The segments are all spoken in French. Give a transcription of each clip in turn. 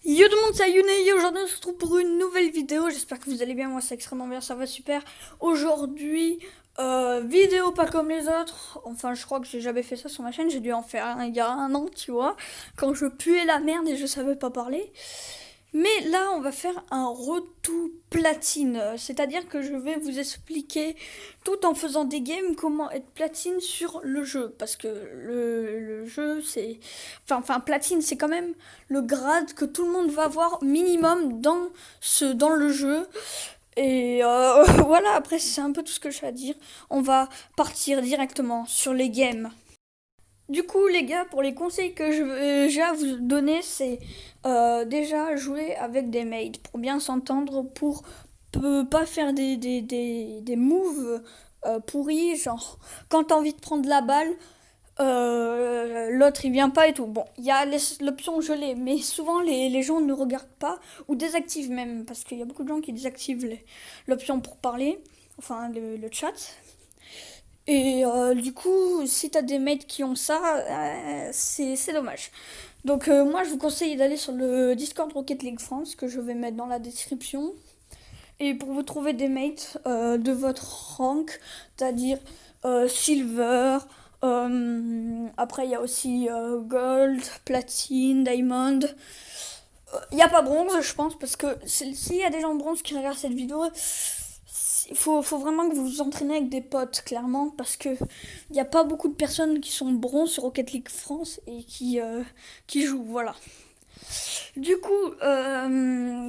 Yo tout le monde, c'est Ayune et aujourd'hui on se retrouve pour une nouvelle vidéo. J'espère que vous allez bien, moi c'est extrêmement bien, ça va super. Aujourd'hui, vidéo pas comme les autres. Enfin, je crois que j'ai jamais fait ça sur ma chaîne, j'ai dû en faire un il y a un an, tu vois, quand je puais la merde et je savais pas parler. Mais là, on va faire un retour platine, c'est-à-dire que je vais vous expliquer, tout en faisant des games, comment être platine sur le jeu. Parce que le jeu, c'est... Enfin, platine, c'est quand même le grade que tout le monde va avoir minimum dans le jeu. Et voilà, après, c'est un peu tout ce que j'ai à dire. On va partir directement sur les games. Du coup, les gars, pour les conseils que j'ai à vous donner, c'est déjà jouer avec des mates pour bien s'entendre, pour pas faire des moves pourris, genre quand t'as envie de prendre la balle, l'autre il vient pas et tout. Bon, il y a l'option gelée, mais souvent les gens ne regardent pas ou désactivent même, parce qu'il y a beaucoup de gens qui désactivent l'option pour parler, enfin le chat. Et du coup, si t'as des mates qui ont ça, c'est dommage. Donc moi, je vous conseille d'aller sur le Discord Rocket League France, que je vais mettre dans la description. Et pour vous trouver des mates de votre rank, c'est-à-dire Silver, après il y a aussi Gold, Platine, Diamond. Il n'y a pas bronze, je pense, parce que s'il y a des gens bronze qui regardent cette vidéo, il faut vraiment que vous vous entraînez avec des potes, clairement, parce que il n'y a pas beaucoup de personnes qui sont bronze sur Rocket League France et qui jouent, voilà. Du coup,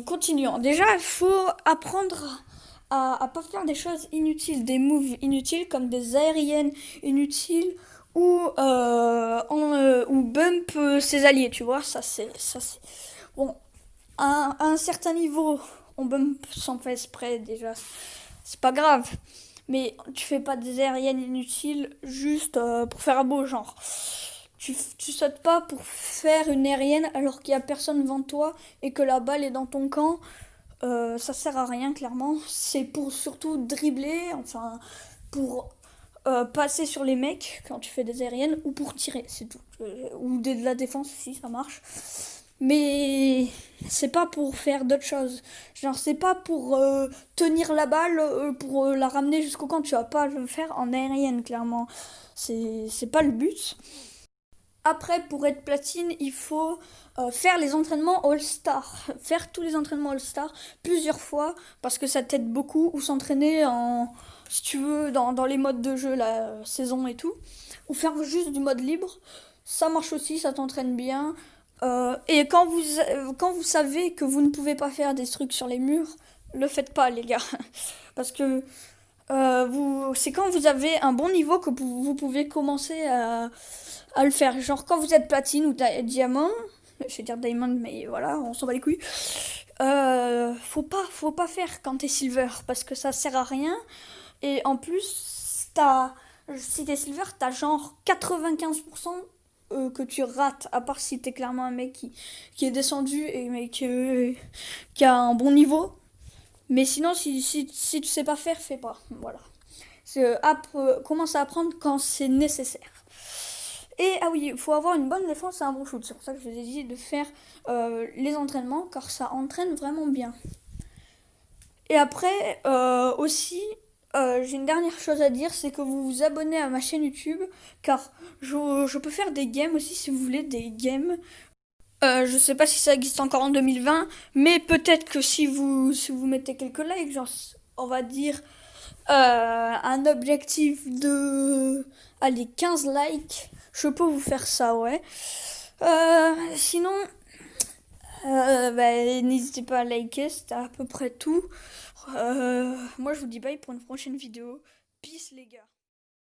continuons. Déjà, il faut apprendre à pas faire des choses inutiles, des moves inutiles comme des aériennes inutiles ou bump ses alliés, tu vois. Ça c'est bon. À un certain niveau, on bump sans faire exprès déjà. C'est pas grave. Mais tu fais pas des aériennes inutiles juste pour faire un beau genre. Tu sautes pas pour faire une aérienne alors qu'il y a personne devant toi et que la balle est dans ton camp. Ça sert à rien, clairement. C'est pour surtout dribbler, enfin, pour passer sur les mecs quand tu fais des aériennes ou pour tirer, c'est tout. Ou de la défense aussi, ça marche. Mais c'est pas pour faire d'autres choses. Genre, c'est pas pour tenir la balle, pour la ramener jusqu'au camp. Tu vas pas le faire en aérienne, clairement. C'est pas le but. Après, pour être platine, il faut faire les entraînements All-Star. Faire tous les entraînements All-Star plusieurs fois parce que ça t'aide beaucoup. Ou s'entraîner si tu veux, dans les modes de jeu, la saison et tout. Ou faire juste du mode libre. Ça marche aussi, ça t'entraîne bien. Et quand vous savez que vous ne pouvez pas faire des trucs sur les murs, le faites pas, les gars. Parce que c'est quand vous avez un bon niveau que vous pouvez commencer à le faire. Genre quand vous êtes platine ou diamant, je vais dire diamond, mais voilà, on s'en bat les couilles. Faut pas faire quand t'es silver parce que ça sert à rien. Et en plus, si t'es silver, t'as genre 95% que tu rates, à part si t'es clairement un mec qui est descendu et mais qui a un bon niveau. Mais sinon, si tu sais pas faire, fais pas. Voilà. Commence à apprendre quand c'est nécessaire. Et ah oui, il faut avoir une bonne défense et un bon shoot. C'est pour ça que je vous ai dit de faire les entraînements, car ça entraîne vraiment bien. Et après, aussi, j'ai une dernière chose à dire, c'est que vous vous abonnez à ma chaîne YouTube, car je peux faire des games aussi si vous voulez, des games. Je sais pas si ça existe encore en 2020, mais peut-être que si vous mettez quelques likes, genre, on va dire un objectif de, allez, 15 likes, je peux vous faire ça, ouais. Sinon, n'hésitez pas à liker, c'était à peu près tout. Moi, je vous dis bye pour une prochaine vidéo. Peace, les gars.